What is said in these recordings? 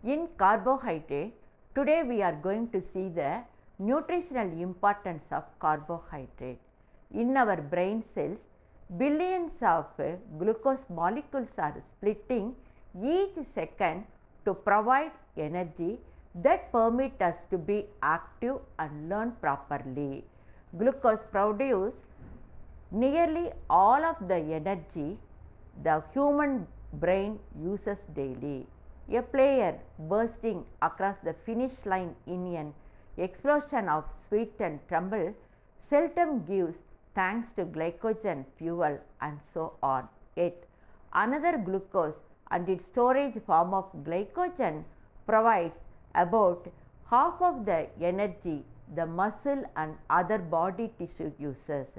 In carbohydrate, today we are going to see the nutritional importance of carbohydrate. In our brain cells, billions of glucose molecules are splitting each second to provide energy that permit us to be active and learn properly. Glucose produces nearly all of the energy the human brain uses daily. A player bursting across the finish line in an explosion of sweat and tremble seldom gives thanks to glycogen fuel and so on. Yet another glucose and its storage form of glycogen provides about half of the energy the muscle and other body tissue uses.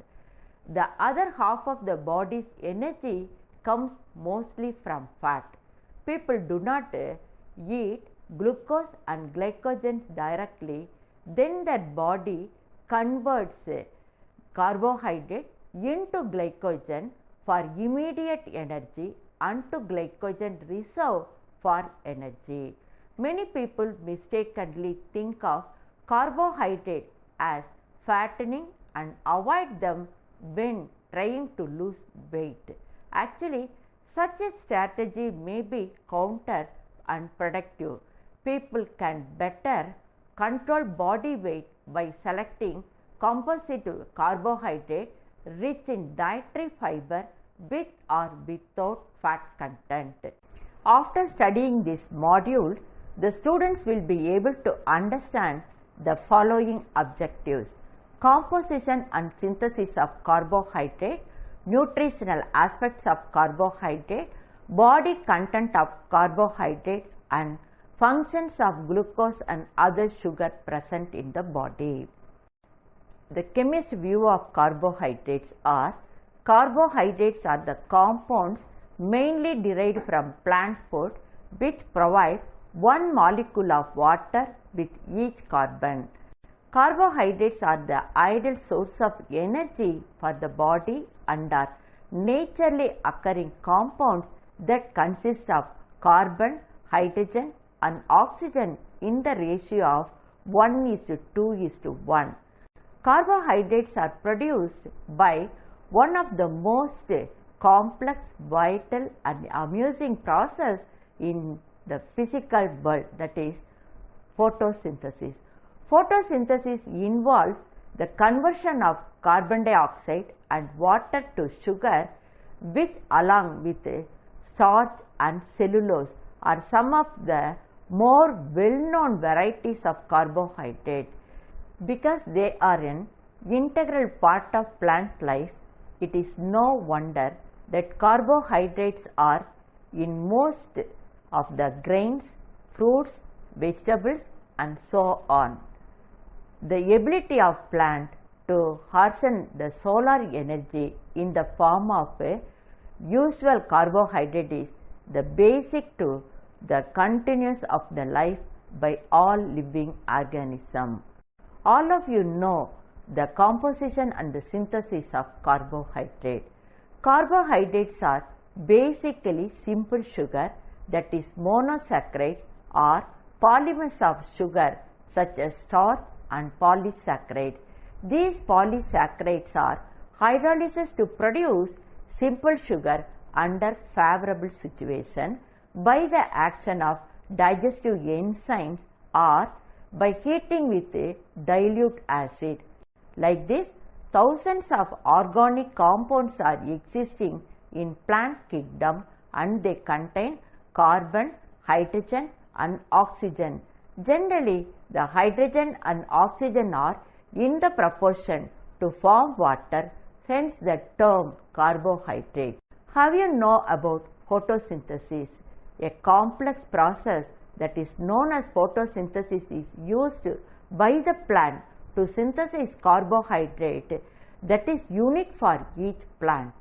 The other half of the body's energy comes mostly from fat. People do not eat glucose and glycogen directly, then their body converts carbohydrate into glycogen for immediate energy and to glycogen reserve for energy. Many people mistakenly think of carbohydrate as fattening and avoid them when trying to lose weight. Actually, such a strategy may be counter and productive. People can better control body weight by selecting composite carbohydrate rich in dietary fiber with or without fat content. After studying this module, the students will be able to understand the following objectives: composition and synthesis of carbohydrate, nutritional aspects of carbohydrate, body content of carbohydrate, and functions of glucose and other sugar present in the body. The chemist's view of carbohydrates are: carbohydrates are the compounds mainly derived from plant food which provide one molecule of water with each carbon. Carbohydrates are the ideal source of energy for the body and are naturally occurring compounds that consist of carbon, hydrogen and oxygen in the ratio of 1:2:1. Carbohydrates are produced by one of the most complex, vital and amusing process in the physical world, that is photosynthesis. Photosynthesis involves the conversion of carbon dioxide and water to sugar, which along with starch and cellulose are some of the more well-known varieties of carbohydrate. Because they are an integral part of plant life, it is no wonder that carbohydrates are in most of the grains, fruits, vegetables and so on. The ability of plant to harness the solar energy in the form of usual carbohydrate is the basic to the continuance of the life by all living organisms. All of you know the composition and the synthesis of carbohydrate. Carbohydrates are basically simple sugar, that is monosaccharides or polymers of sugar such as starch and polysaccharide. These polysaccharides are hydrolyzed to produce simple sugar under favorable situation by the action of digestive enzymes or by heating with dilute acid. Like this, thousands of organic compounds are existing in plant kingdom and they contain carbon, hydrogen and oxygen. Generally, the hydrogen and oxygen are in the proportion to form water, hence the term carbohydrate. Have you know about photosynthesis? A complex process that is known as photosynthesis is used by the plant to synthesize carbohydrate that is unique for each plant.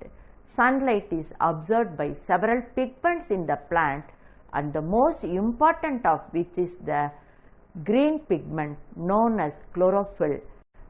Sunlight is absorbed by several pigments in the plant and the most important of which is the green pigment known as chlorophyll.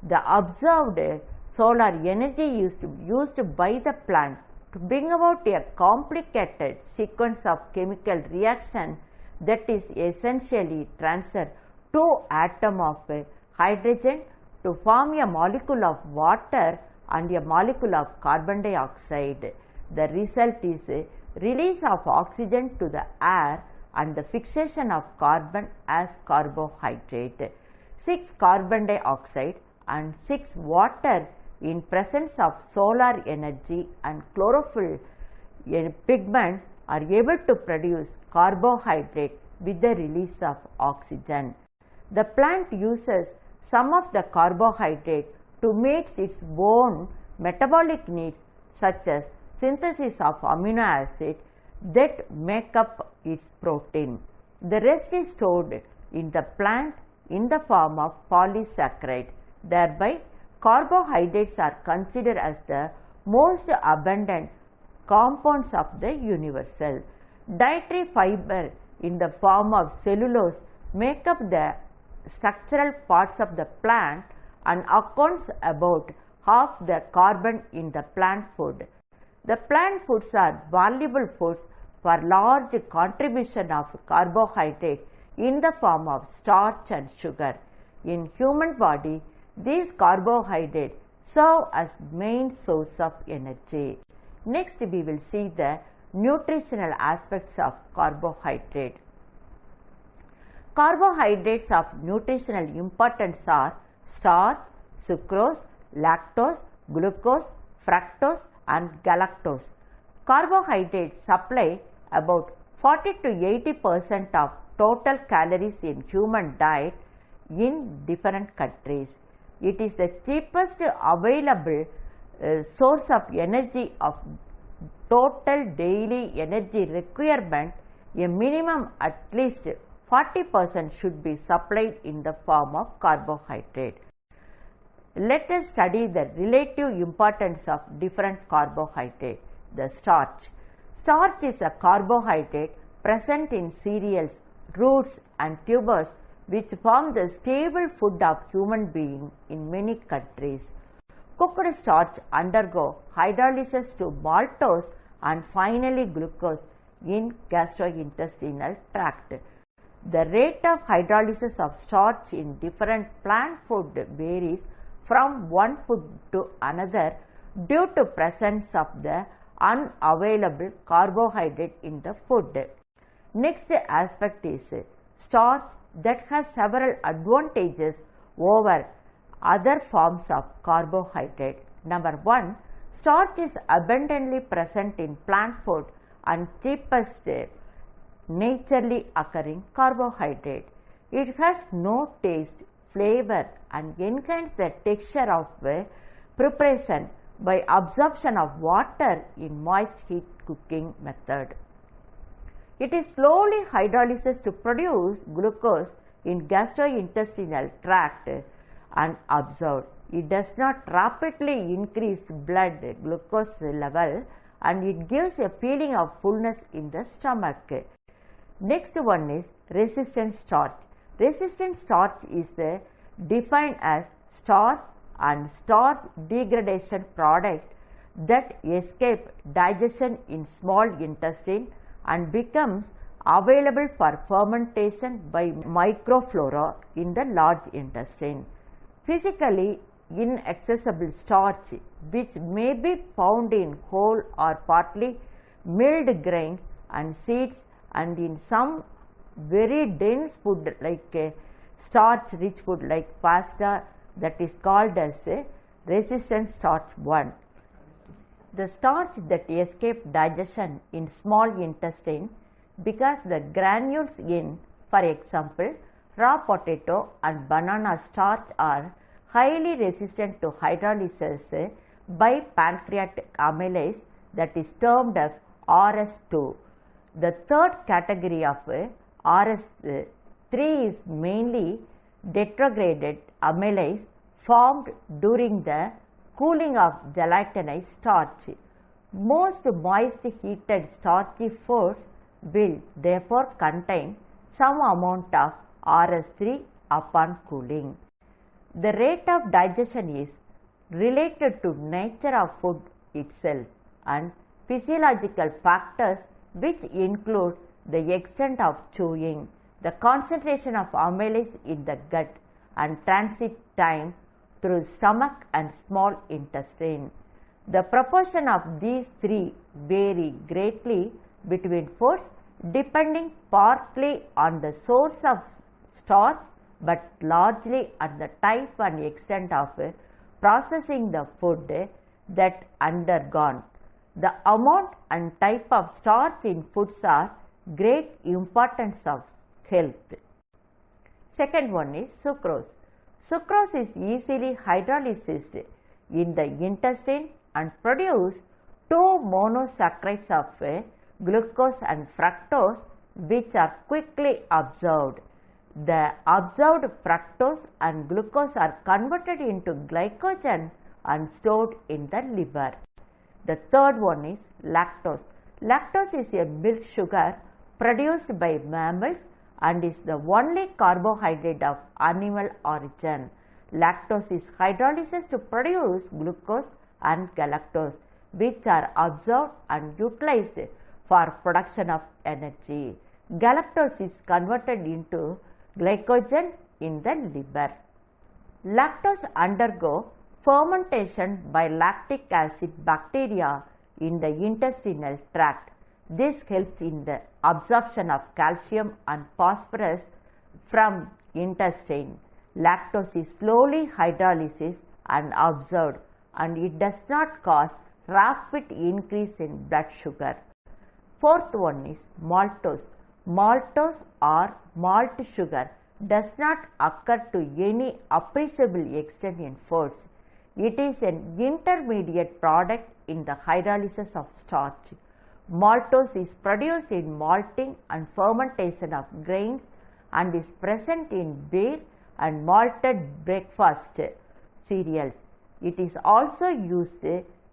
The absorbed solar energy used by the plant to bring about a complicated sequence of chemical reaction that is essentially transfer two atoms of hydrogen to form a molecule of water and a molecule of carbon dioxide. The result is release of oxygen to the air and the fixation of carbon as carbohydrate. 6 carbon dioxide and 6 water in presence of solar energy and chlorophyll pigment are able to produce carbohydrate with the release of oxygen. The plant uses some of the carbohydrate to meet its own metabolic needs, such as synthesis of amino acid that make up its protein. The rest is stored in the plant in the form of polysaccharide. Thereby, carbohydrates are considered as the most abundant compounds of the universal. Dietary fiber in the form of cellulose make up the structural parts of the plant and accounts about half the carbon in the plant food. The plant foods are valuable foods for large contribution of carbohydrate in the form of starch and sugar. In human body, these carbohydrates serve as main source of energy. Next, we will see the nutritional aspects of carbohydrate. Carbohydrates of nutritional importance are starch, sucrose, lactose, glucose, fructose and galactose. Carbohydrates supply about 40 to 80% of total calories in human diet in different countries. It is the cheapest available source of energy of total daily energy requirement. A minimum at least 40% should be supplied in the form of carbohydrate. Let us study the relative importance of different carbohydrates. The starch. Starch is a carbohydrate present in cereals, roots and tubers which form the stable food of human beings in many countries. Cooked starch undergo hydrolysis to maltose and finally glucose in gastrointestinal tract. The rate of hydrolysis of starch in different plant food varies from one food to another due to presence of the unavailable carbohydrate in the food. Next aspect is starch that has several advantages over other forms of carbohydrate. Number 1, starch is abundantly present in plant food and cheapest naturally occurring carbohydrate. It has no taste, flavor and enhance the texture of preparation by absorption of water in moist heat cooking method. It is slowly hydrolyzed to produce glucose in gastrointestinal tract and absorbed. It does not rapidly increase blood glucose level and it gives a feeling of fullness in the stomach. Next one is resistant starch. Resistant starch is defined as starch and starch degradation product that escape digestion in small intestine and becomes available for fermentation by microflora in the large intestine. Physically inaccessible starch, which may be found in whole or partly milled grains and seeds and in some very dense food like starch rich food like pasta, that is called as resistant starch 1. The starch that escape digestion in small intestine because the granules in, for example, raw potato and banana starch are highly resistant to hydrolysis by pancreatic amylase, that is termed as RS2. The third category of RS3 is mainly retrograded amylase formed during the cooling of gelatinized starch. Most moist heated starchy foods will therefore contain some amount of RS3 upon cooling. The rate of digestion is related to nature of food itself and physiological factors which include the extent of chewing, the concentration of amylase in the gut, and transit time through stomach and small intestine. The proportion of these three vary greatly between foods depending partly on the source of starch but largely on the type and extent of processing the food that undergone. The amount and type of starch in foods are great importance of health. Second one is sucrose. Sucrose is easily hydrolyzed in the intestine and produce two monosaccharides of glucose and fructose, which are quickly absorbed. The absorbed fructose and glucose are converted into glycogen and stored in the liver. The third one is lactose. Lactose is a milk sugar produced by mammals and is the only carbohydrate of animal origin. Lactose is hydrolyzed to produce glucose and galactose, which are absorbed and utilized for production of energy. Galactose is converted into glycogen in the liver. Lactose undergo fermentation by lactic acid bacteria in the intestinal tract. This helps in the absorption of calcium and phosphorus from intestine. Lactose is slowly hydrolyzed and absorbed, and it does not cause rapid increase in blood sugar. Fourth one is maltose. Maltose or malt sugar does not occur to any appreciable extent in foods. It is an intermediate product in the hydrolysis of starch. Maltose is produced in malting and fermentation of grains and is present in beer and malted breakfast cereals. It is also used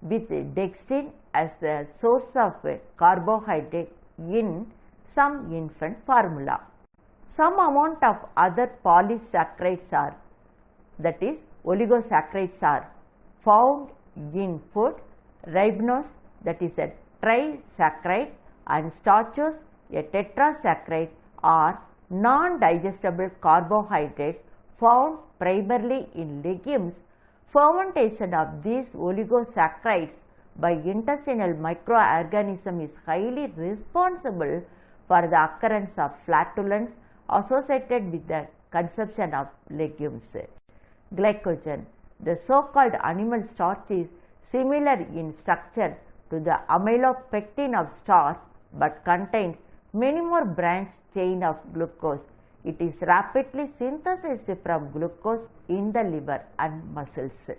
with dextrin as the source of carbohydrate in some infant formula. Some amount of other polysaccharides are, that is oligosaccharides, are found in food. Ribose, that is a trisaccharide, and starches, a tetrasaccharide, are non-digestible carbohydrates found primarily in legumes. Fermentation of these oligosaccharides by intestinal microorganisms is highly responsible for the occurrence of flatulence associated with the consumption of legumes. Glycogen. The so-called animal starch is similar in structure to the amylopectin of starch but contains many more branched chain of glucose. It is rapidly synthesized from glucose in the liver and muscles.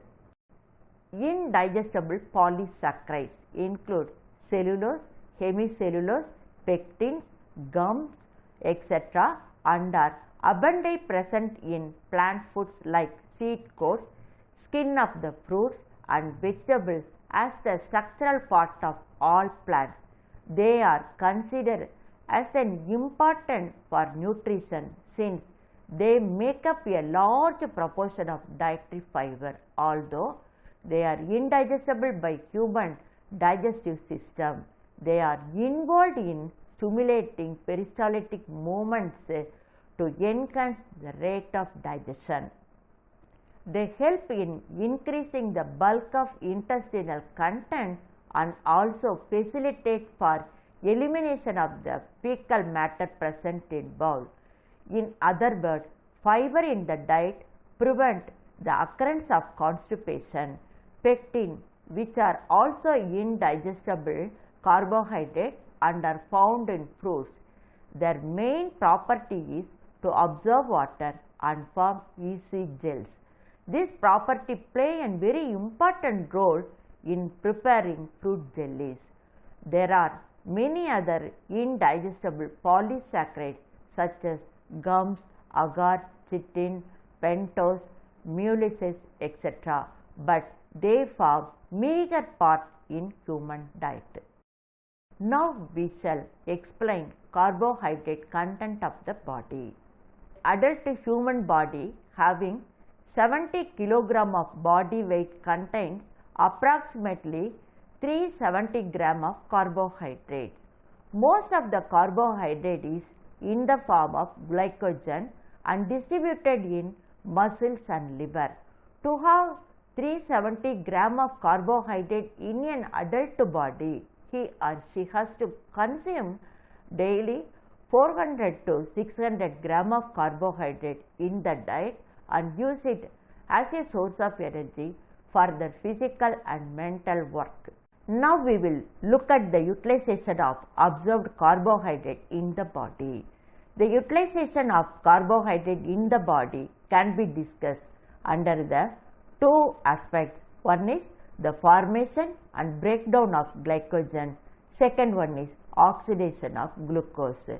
Indigestible polysaccharides include cellulose, hemicellulose, pectins, gums, etc. and are abundantly present in plant foods like seed coats, skin of the fruits and vegetables as the structural part of all plants. They are considered as an important for nutrition since they make up a large proportion of dietary fiber, although they are indigestible by human digestive system. They are involved in stimulating peristaltic movements to enhance the rate of digestion. They help in increasing the bulk of intestinal content and also facilitate for elimination of the fecal matter present in bowel. In other words, fiber in the diet prevent the occurrence of constipation. Pectin, which are also indigestible carbohydrates and are found in fruits. Their main property is to absorb water and form easy gels. This property play a very important role in preparing fruit jellies. There are many other indigestible polysaccharides such as gums, agar, chitin, pentose, mucilases, etc. but they form meager part in human diet. Now we shall explain carbohydrate content of the body. Adult human body having 70 kg of body weight contains approximately 370 g of carbohydrates. Most of the carbohydrate is in the form of glycogen and distributed in muscles and liver. To have 370 gram of carbohydrate in an adult body, he or she has to consume daily 400 to 600 gram of carbohydrate in the diet and use it as a source of energy for their physical and mental work. Now we will look at the utilization of absorbed carbohydrate in the body. The utilization of carbohydrate in the body can be discussed under the two aspects. One is the formation and breakdown of glycogen. Second one is oxidation of glucose.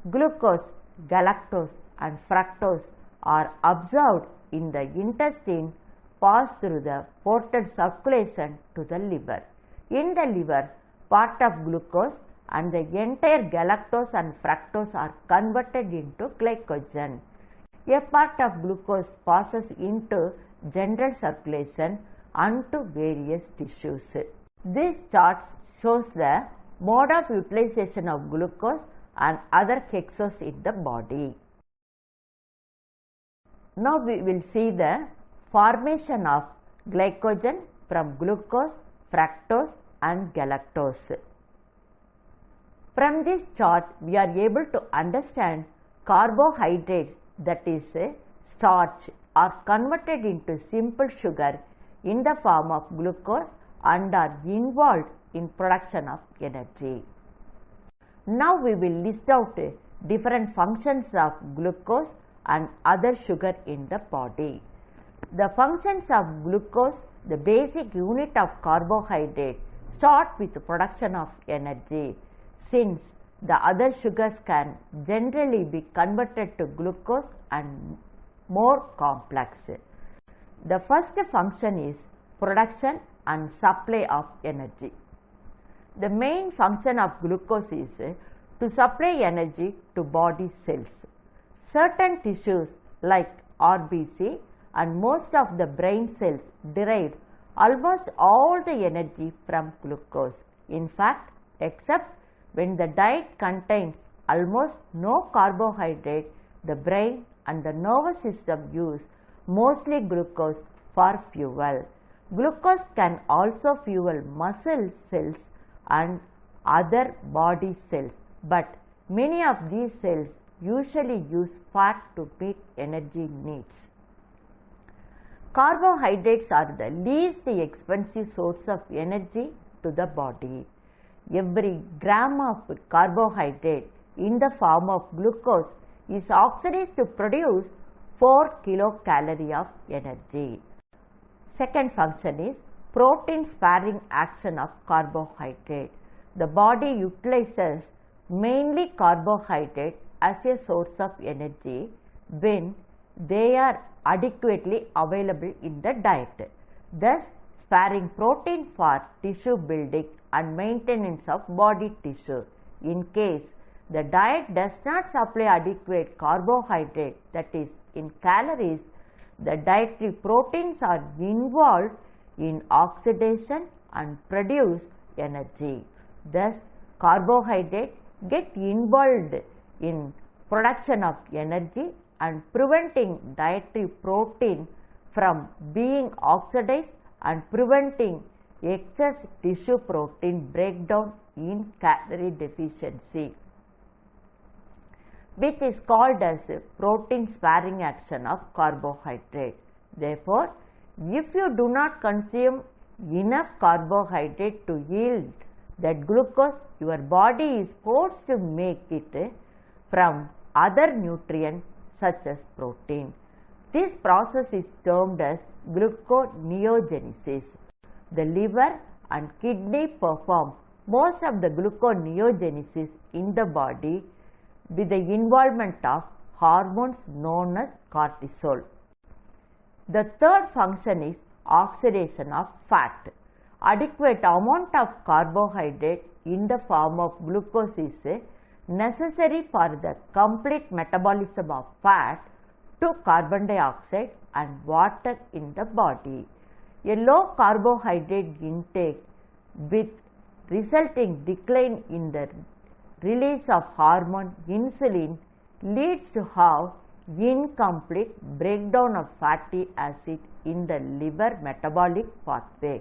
Glucose, galactose and fructose are absorbed in the intestine, pass through the portal circulation to the liver. In the liver, part of glucose and the entire galactose and fructose are converted into glycogen. A part of glucose passes into general circulation and to various tissues. This chart shows the mode of utilization of glucose and other hexose in the body. Now we will see the formation of glycogen from glucose, fructose and galactose. From this chart, we are able to understand carbohydrates, that is starch, are converted into simple sugar in the form of glucose and are involved in production of energy. Now we will list out different functions of glucose and other sugar in the body. The functions of glucose, the basic unit of carbohydrate, start with the production of energy, since the other sugars can generally be converted to glucose and more complex. The first function is production and supply of energy. The main function of glucose is to supply energy to body cells. Certain tissues like RBC and most of the brain cells derive almost all the energy from glucose. In fact, except when the diet contains almost no carbohydrate, the brain and the nervous system use mostly glucose for fuel. Glucose can also fuel muscle cells and other body cells, but many of these cells usually use fat to meet energy needs. Carbohydrates are the least expensive source of energy to the body. Every gram of carbohydrate in the form of glucose is oxidized to produce 4 kilocalorie of energy. Second function is protein sparing action of carbohydrate. The body utilizes mainly carbohydrate as a source of energy when they are adequately available in the diet, thus sparing protein for tissue building and maintenance of body tissue. In case the diet does not supply adequate carbohydrate, that is in calories, the dietary proteins are involved in oxidation and produce energy. Thus, carbohydrate get involved in production of energy and preventing dietary protein from being oxidized and preventing excess tissue protein breakdown in calorie deficiency, which is called as protein sparing action of carbohydrate. Therefore, if you do not consume enough carbohydrate to yield that glucose, your body is forced to make it from other nutrients such as protein. This process is termed as gluconeogenesis. The liver and kidney perform most of the gluconeogenesis in the body with the involvement of hormones known as cortisol. The third function is oxidation of fat. Adequate amount of carbohydrate in the form of glucose is necessary for the complete metabolism of fat to carbon dioxide and water in the body. A low carbohydrate intake with resulting decline in the release of hormone insulin leads to have incomplete breakdown of fatty acid in the liver metabolic pathway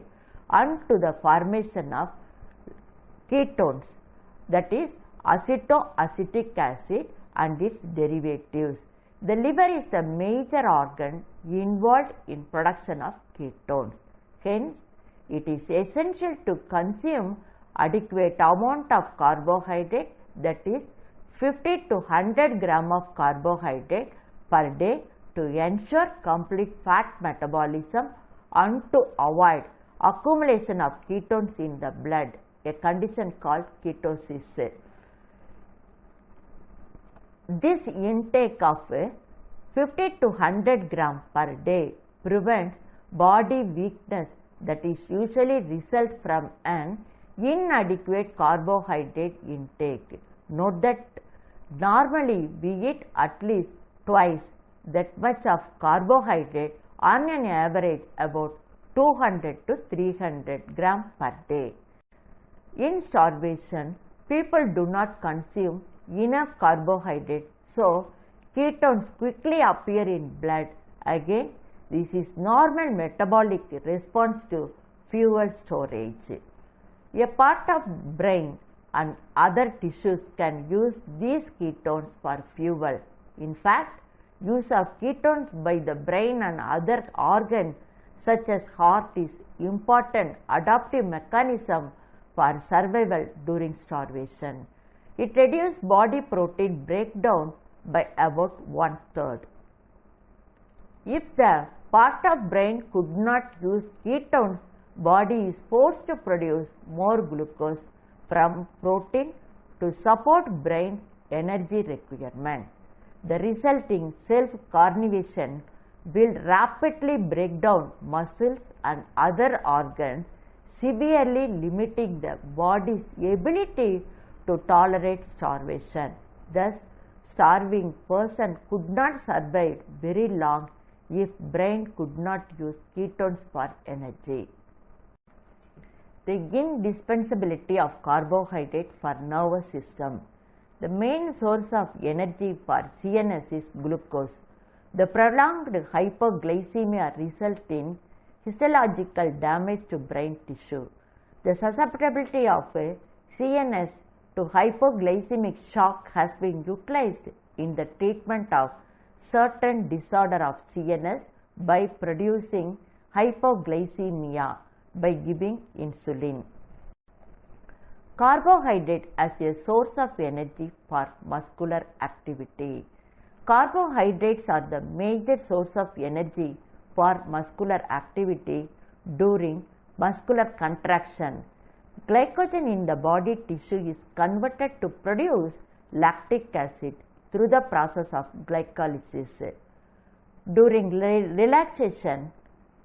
and to the formation of ketones, that is acetoacetic acid and its derivatives. The liver is the major organ involved in production of ketones. Hence, it is essential to consume adequate amount of carbohydrate, that is 50 to 100 gram of carbohydrate per day to ensure complete fat metabolism and to avoid accumulation of ketones in the blood, a condition called ketosis. This intake of 50 to 100 gram per day prevents body weakness that is usually result from an inadequate carbohydrate intake. Note that normally we eat at least twice that much of carbohydrate, on an average about 200 to 300 gram per day. In starvation, people do not consume enough carbohydrate, so ketones quickly appear in blood. Again, this is normal metabolic response to fuel storage. A part of brain and other tissues can use these ketones for fuel. In fact, use of ketones by the brain and other organs such as heart is important adaptive mechanism for survival during starvation. It reduces body protein breakdown by about 1/3. If the part of brain could not use ketones, body is forced to produce more glucose from protein to support brain's energy requirement. The resulting self-carnivation will rapidly break down muscles and other organs, severely limiting the body's ability to tolerate starvation. Thus, starving person could not survive very long if brain could not use ketones for energy. The indispensability of carbohydrate for nervous system. The main source of energy for CNS is glucose. The prolonged hypoglycemia results in histological damage to brain tissue. The susceptibility of CNS to hypoglycemic shock has been utilized in the treatment of certain disorder of CNS by producing hypoglycemia by giving insulin. Carbohydrate as a source of energy for muscular activity. Carbohydrates are the major source of energy for muscular activity during muscular contraction. Glycogen in the body tissue is converted to produce lactic acid through the process of glycolysis. During relaxation,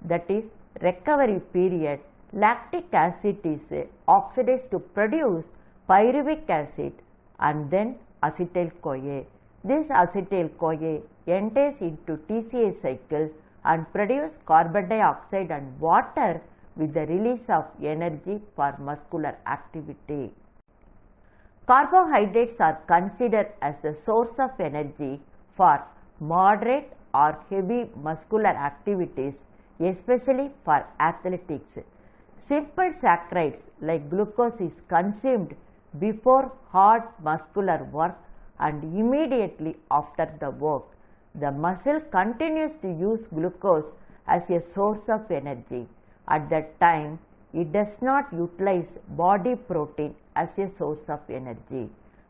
that is recovery period, lactic acid is oxidized to produce pyruvic acid and then acetyl-CoA. This acetyl-CoA enters into TCA cycle and produce carbon dioxide and water with the release of energy for muscular activity. Carbohydrates are considered as the source of energy for moderate or heavy muscular activities, especially for athletics. Simple saccharides like glucose is consumed before hard muscular work and immediately after the work. The muscle continues to use glucose as a source of energy. At that time, it does not utilize body protein as a source of energy.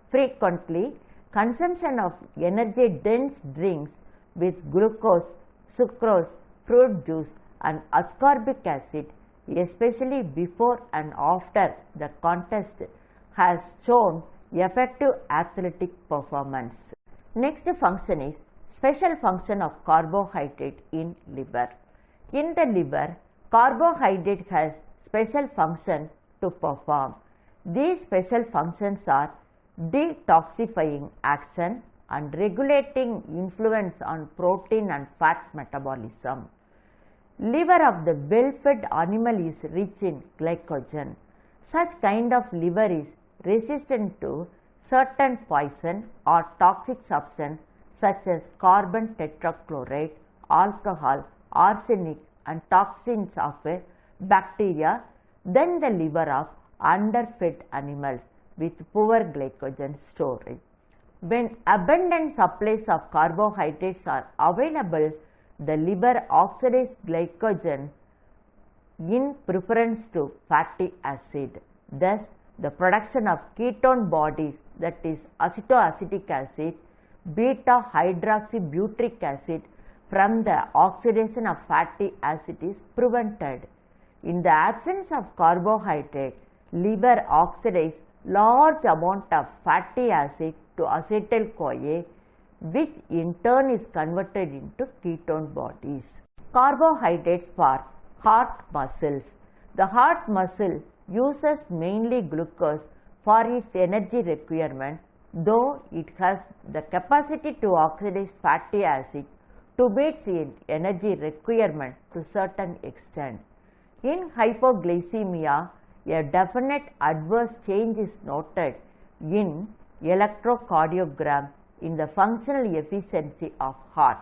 Frequently, consumption of energy-dense drinks with glucose, sucrose, fruit juice and ascorbic acid, especially before and after the contest, has shown effective athletic performance. Next function is special function of carbohydrate in liver. In the liver, carbohydrate has special function to perform. These special functions are detoxifying action and regulating influence on protein and fat metabolism. Liver of the well-fed animal is rich in glycogen. Such kind of liver is resistant to certain poison or toxic substance such as carbon tetrachloride, alcohol, arsenic and toxins of bacteria than the liver of underfed animals with poor glycogen storage. When abundant supplies of carbohydrates are available, the liver oxidizes glycogen in preference to fatty acid. Thus, the production of ketone bodies, that is acetoacetic acid, beta hydroxybutyric acid, from the oxidation of fatty acid is prevented. In the absence of carbohydrate, liver oxidizes large amount of fatty acid to acetyl-CoA, which in turn is converted into ketone bodies. Carbohydrates for heart muscles. The heart muscle uses mainly glucose for its energy requirement, though it has the capacity to oxidize fatty acid to meet its energy requirement to a certain extent. In hypoglycemia, a definite adverse change is noted in electrocardiogram in the functional efficiency of heart.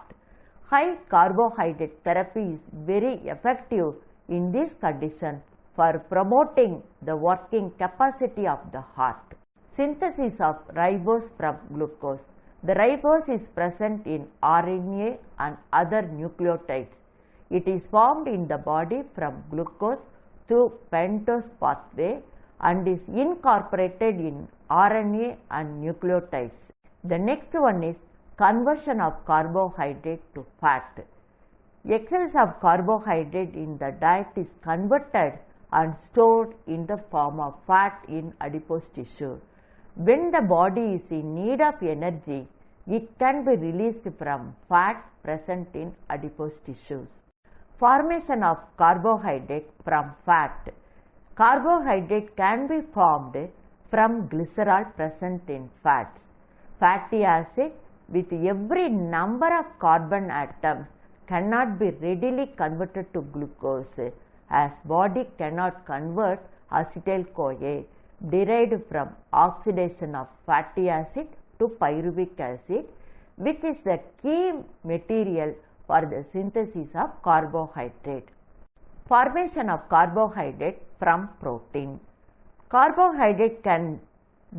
High carbohydrate therapy is very effective in this condition for promoting the working capacity of the heart. Synthesis of ribose from glucose. The ribose is present in RNA and other nucleotides. It is formed in the body from glucose through pentose pathway and is incorporated in RNA and nucleotides. The next one is conversion of carbohydrate to fat. Excess of carbohydrate in the diet is converted and stored in the form of fat in adipose tissue. When the body is in need of energy, it can be released from fat present in adipose tissues. Formation of carbohydrate from fat. Carbohydrate can be formed from glycerol present in fats. Fatty acid with every number of carbon atoms cannot be readily converted to glucose, as body cannot convert acetyl-CoA derived from oxidation of fatty acid to pyruvic acid, which is the key material for the synthesis of carbohydrate. Formation of carbohydrate from protein. Carbohydrate can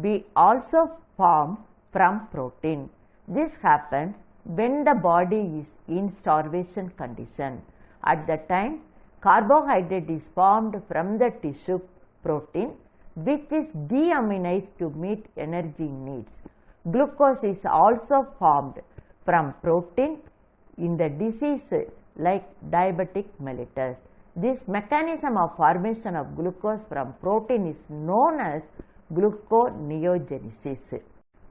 be also formed from protein. This happens when the body is in starvation condition. At the time, carbohydrate is formed from the tissue protein, which is deaminized to meet energy needs. Glucose is also formed from protein in the disease like diabetic mellitus. This mechanism of formation of glucose from protein is known as gluconeogenesis.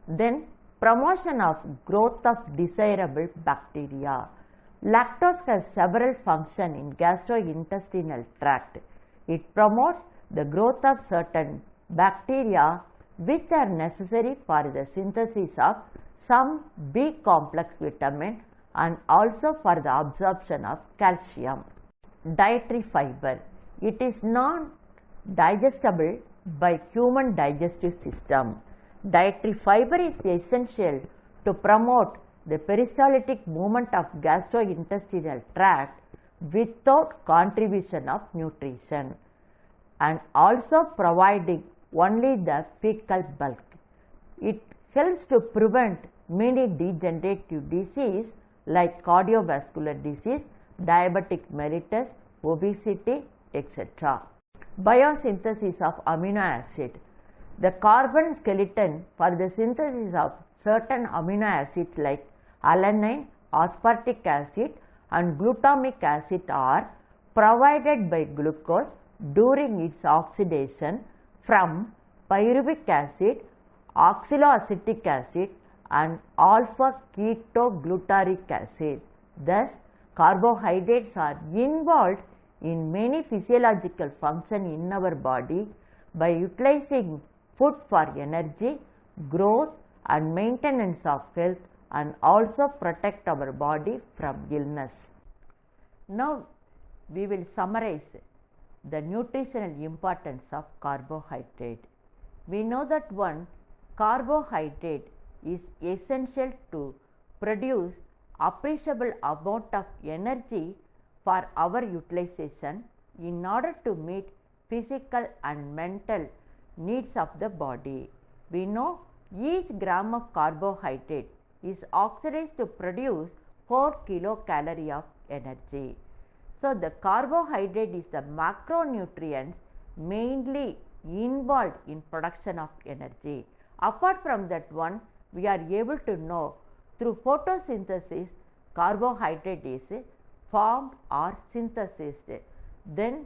Then, promotion of growth of desirable bacteria. Lactose has several functions in gastrointestinal tract. It promotes the growth of certain bacteria which are necessary for the synthesis of some B complex vitamin and also for the absorption of calcium. Dietary fiber. It is not digestible by human digestive system. Dietary fiber is essential to promote the peristaltic movement of gastrointestinal tract without contribution of nutrition, and also providing only the fecal bulk. It helps to prevent many degenerative diseases like cardiovascular disease, diabetic mellitus, obesity, etc. Biosynthesis of amino acid. The carbon skeleton for the synthesis of certain amino acids like alanine, aspartic acid and glutamic acid are provided by glucose during its oxidation from pyruvic acid, oxaloacetic acid and alpha ketoglutaric acid. Thus, carbohydrates are involved in many physiological functions in our body by utilizing food for energy, growth and maintenance of health, and also protect our body from illness. Now, we will summarize the nutritional importance of carbohydrate. We know that one, carbohydrate is essential to produce appreciable amount of energy for our utilization in order to meet physical and mental needs of the body. We know each gram of carbohydrate is oxidized to produce 4 kilocalorie of energy. So, the carbohydrate is the macronutrients mainly involved in production of energy. Apart from that one, we are able to know through photosynthesis carbohydrate is formed or synthesized. Then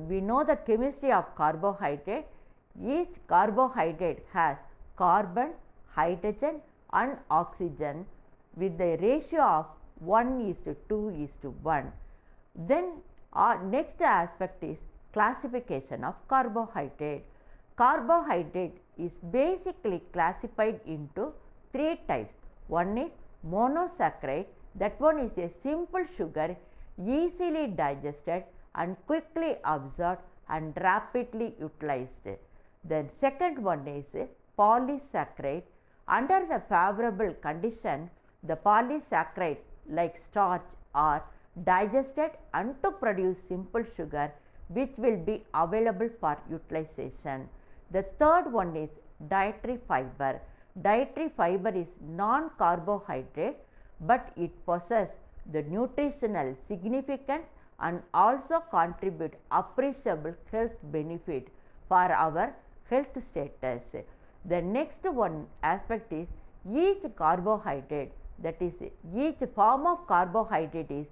we know the chemistry of carbohydrate. Each carbohydrate has carbon, hydrogen and oxygen with the ratio of 1:2:1. Then our next aspect is classification of carbohydrate. Carbohydrate is basically classified into 3 types. One is monosaccharide, that one is a simple sugar easily digested and quickly absorbed and rapidly utilized. Then second one is polysaccharide. Under the favorable condition, the polysaccharides like starch are digested and to produce simple sugar which will be available for utilization. The third one is dietary fiber. Dietary fiber is non-carbohydrate, but it possesses the nutritional significance and also contribute appreciable health benefit for our health status. The next one aspect is each carbohydrate, that is each form of carbohydrate is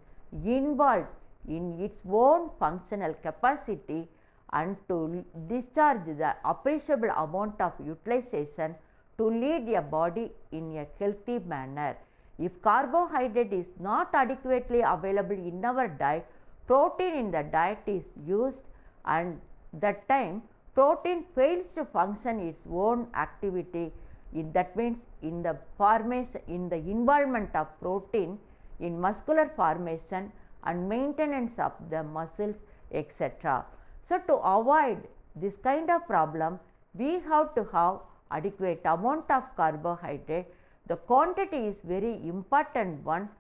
involved in its own functional capacity and to discharge the appreciable amount of utilization to lead a body in a healthy manner. If carbohydrate is not adequately available in our diet, protein in the diet is used, and that time protein fails to function its own activity. That means in the formation, in the involvement of protein in muscular formation and maintenance of the muscles, etc. So, to avoid this kind of problem, we have to have adequate amount of carbohydrate. The quantity is very important one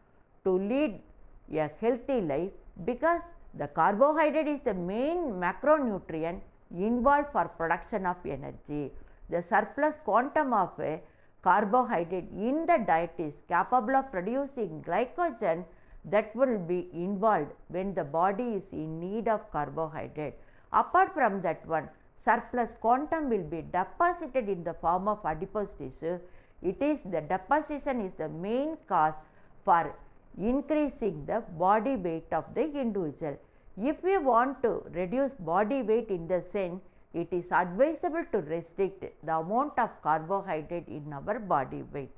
to lead a healthy life, because the carbohydrate is the main macronutrient involved for production of energy. The surplus quantum of carbohydrate in the diet is capable of producing glycogen that will be involved when the body is in need of carbohydrate. Apart from that one, surplus quantum will be deposited in the form of adipose tissue. It is the deposition is the main cause for increasing the body weight of the individual. If we want to reduce body weight in the sense, it is advisable to restrict the amount of carbohydrate in our body weight.